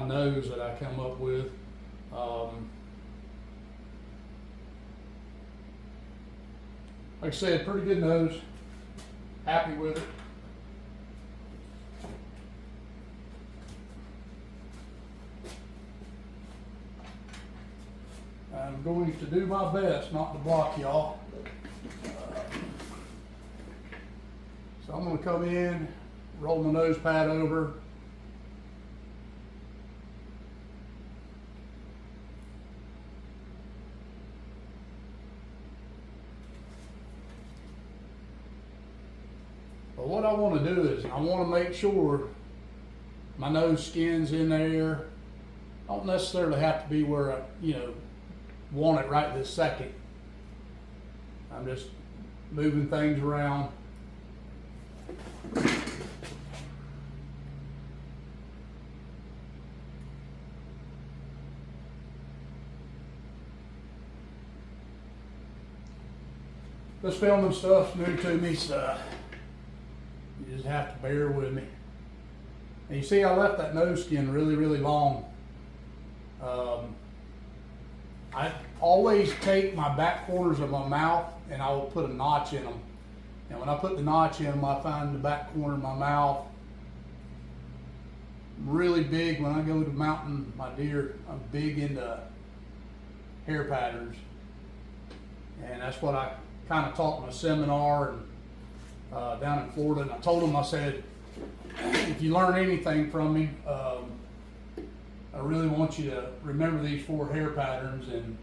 nose that I come up with. Like I said, pretty good nose. Happy with it. I'm going to do my best not to block y'all. So I'm going to come in, roll my nose pad over. But what I want to do is I want to make sure my nose skin's in there. I don't necessarily have to be where I, want it right this second. I'm just moving things around. This filming stuff's new to me, so you just have to bear with me. And you see I left that nose skin really, really long. I always take my back corners of my mouth and I will put a notch in them. And when I put the notch in them, I find the back corner of my mouth really big. When I go to mounting my deer, I'm big into hair patterns. And that's what I kind of taught in a seminar and, down in Florida. And I told them, I said, if you learn anything from me, I really want you to remember these 4 hair patterns, and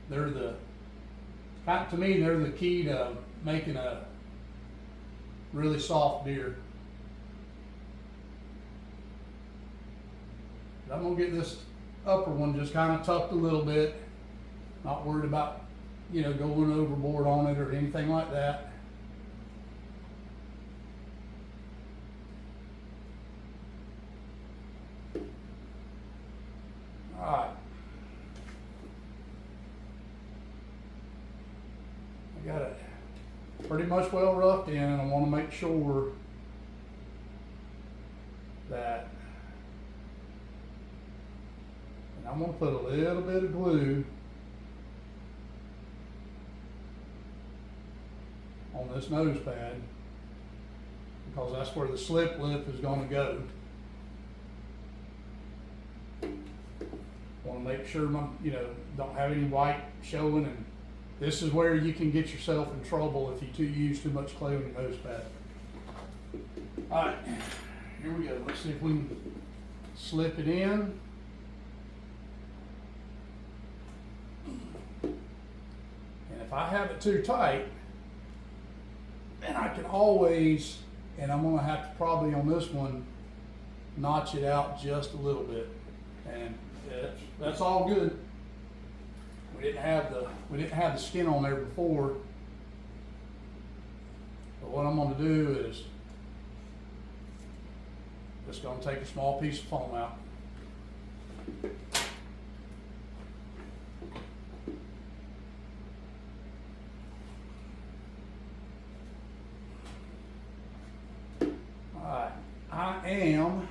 they're to me, they're the key to making a really soft deer. I'm gonna get this upper one just kind of tucked a little bit, not worried about, going overboard on it or anything like that. Alright. I got it pretty much well roughed in, and I want to make sure that, and I'm going to put a little bit of glue on this nose pad, because that's where the slip lip is going to go. Want to make sure my, don't have any white showing, and this is where you can get yourself in trouble if you use too much clay on your nose pad. All right, here we go. Let's see if we can slip it in. And if I have it too tight, then I can always, and I'm going to have to probably on this one notch it out just a little bit, and that's all good. We didn't have the skin on there before, but what I'm going to do is just going to take a small piece of foam out. All right, I am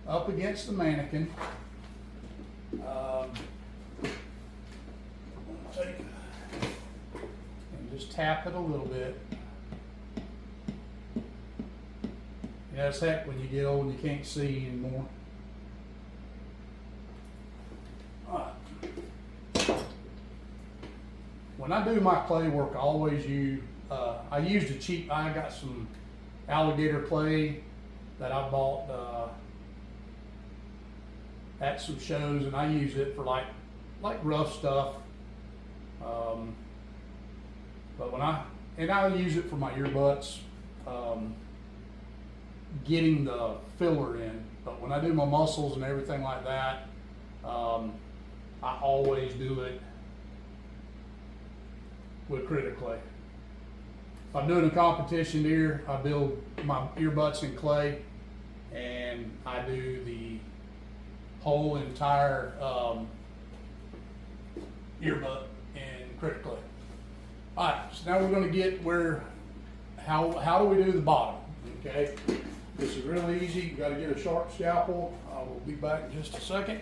up against the mannequin. Take and just tap it a little bit. Yeah, it's heck when you get old and you can't see anymore. All right. When I do my clay work, I always use, I got some alligator clay that I bought at some shows, and I use it for like rough stuff. But I use it for my ear butts, getting the filler in. But when I do my muscles and everything like that, I always do it with critter clay. If I'm doing a competition deer, I build my ear butts in clay, and I do the whole entire earbud and critter clay. All right, so now we're going to get how do we do the bottom? Okay, this is really easy. You got to get a sharp scalpel. I will be back in just a second.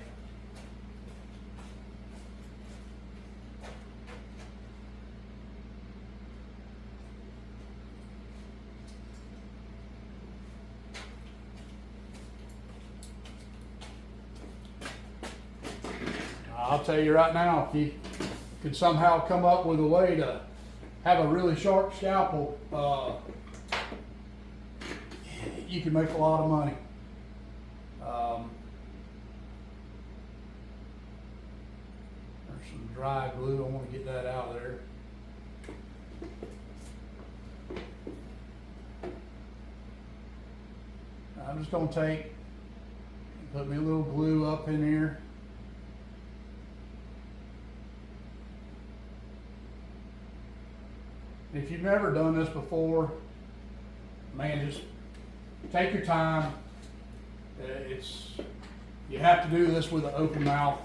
I'll tell you right now, if you could somehow come up with a way to have a really sharp scalpel, you can make a lot of money. There's some dry glue. I want to get that out of there. I'm just going to put me a little glue up in here. If you've never done this before, man, just take your time. You have to do this with an open mouth.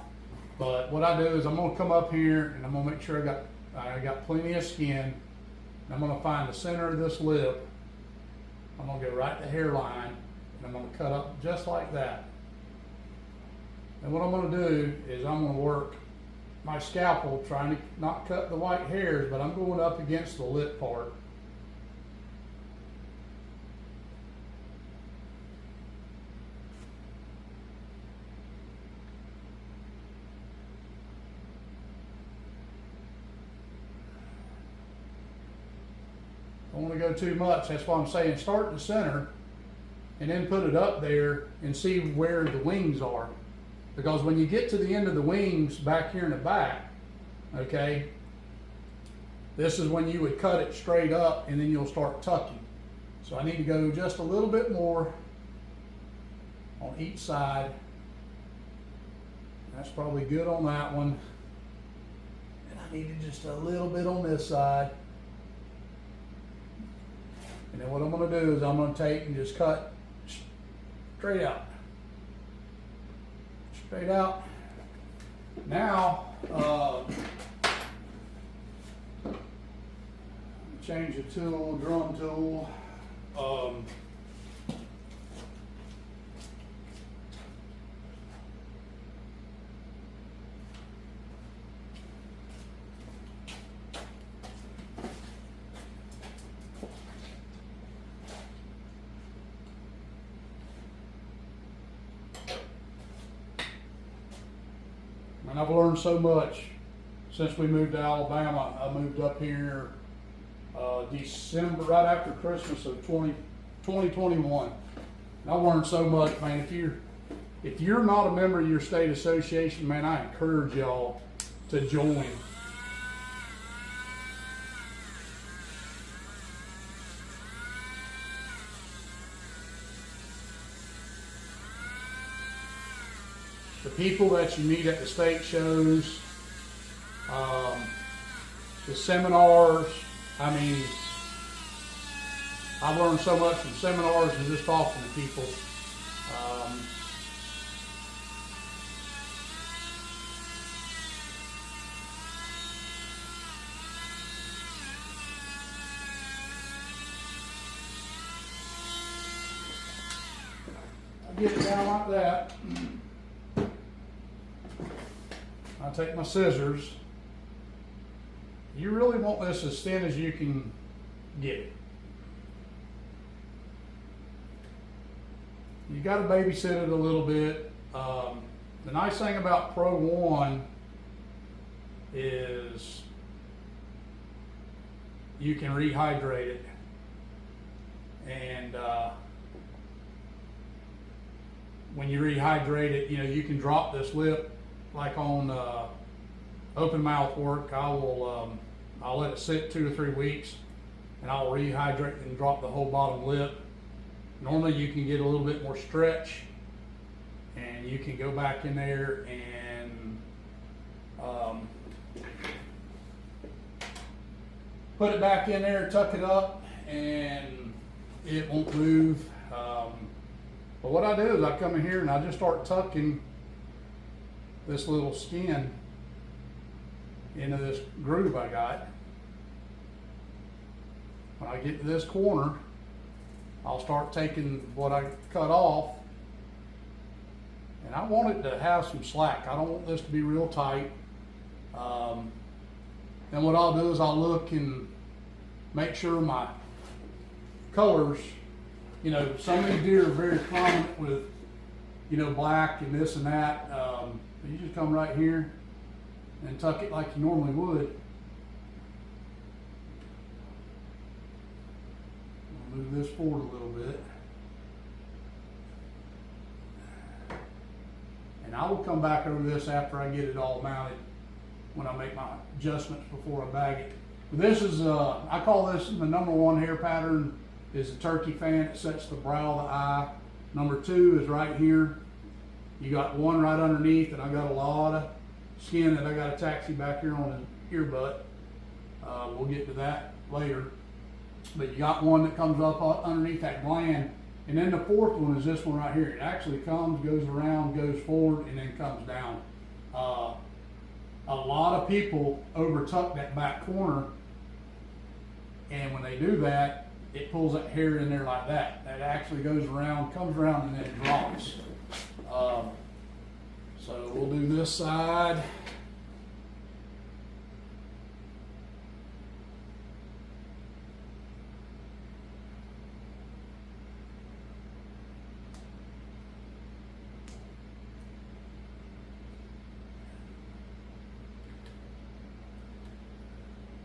But what I do is I'm going to come up here and I'm going to make sure I got plenty of skin. And I'm going to find the center of this lip. I'm going to go right to the hairline and I'm going to cut up just like that. And what I'm going to do is I'm going to work my scalpel trying to not cut the white hairs, but I'm going up against the lip part. Don't want to go too much. That's why I'm saying start in the center and then put it up there and see where the wings are. Because when you get to the end of the wings back here in the back, okay, this is when you would cut it straight up and then you'll start tucking. So I need to go just a little bit more on each side. That's probably good on that one. And I needed just a little bit on this side. And then what I'm going to do is I'm going to take and just cut straight out. Straight out. Now, change the tool, drum tool. And I've learned so much since we moved to Alabama. I moved up here December, right after Christmas of 2021. And I've learned so much, man. If you're not a member of your state association, man, I encourage y'all to join. The people that you meet at the state shows, the seminars. I mean, I've learned so much from seminars and just talking to people. I get it down like that. I take my scissors. You really want this as thin as you can get it. You got to babysit it a little bit. The nice thing about Pro 1 is you can rehydrate it. And when you rehydrate it, you can drop this lip like on open mouth work. I'll let it sit 2 or 3 weeks and I'll rehydrate and drop the whole bottom lip. Normally you can get a little bit more stretch and you can go back in there and put it back in there, tuck it up, and it won't move. But what I do is I come in here and I just start tucking this little skin into this groove I got. When I get to this corner, I'll start taking what I cut off, and I want it to have some slack. I don't want this to be real tight. And what I'll do is I'll look and make sure my colors, you know, some of these deer are very prominent with, you know, black and this and that. You just come right here and tuck it like you normally would. I'll move this forward a little bit. And I will come back over this after I get it all mounted, when I make my adjustments before I bag it. This is, I call this the #1 hair pattern is the turkey fan. It sets the brow of the eye. #2 is right here. You got one right underneath, and I got a lot of skin that I got to taxi back here on the ear butt. We'll get to that later. But you got one that comes up underneath that gland. And then the 4th one is this one right here. It actually comes, goes around, goes forward, and then comes down. A lot of people overtuck that back corner, and when they do that, it pulls that hair in there like that. That actually goes around, comes around, and then it drops. So we'll do this side.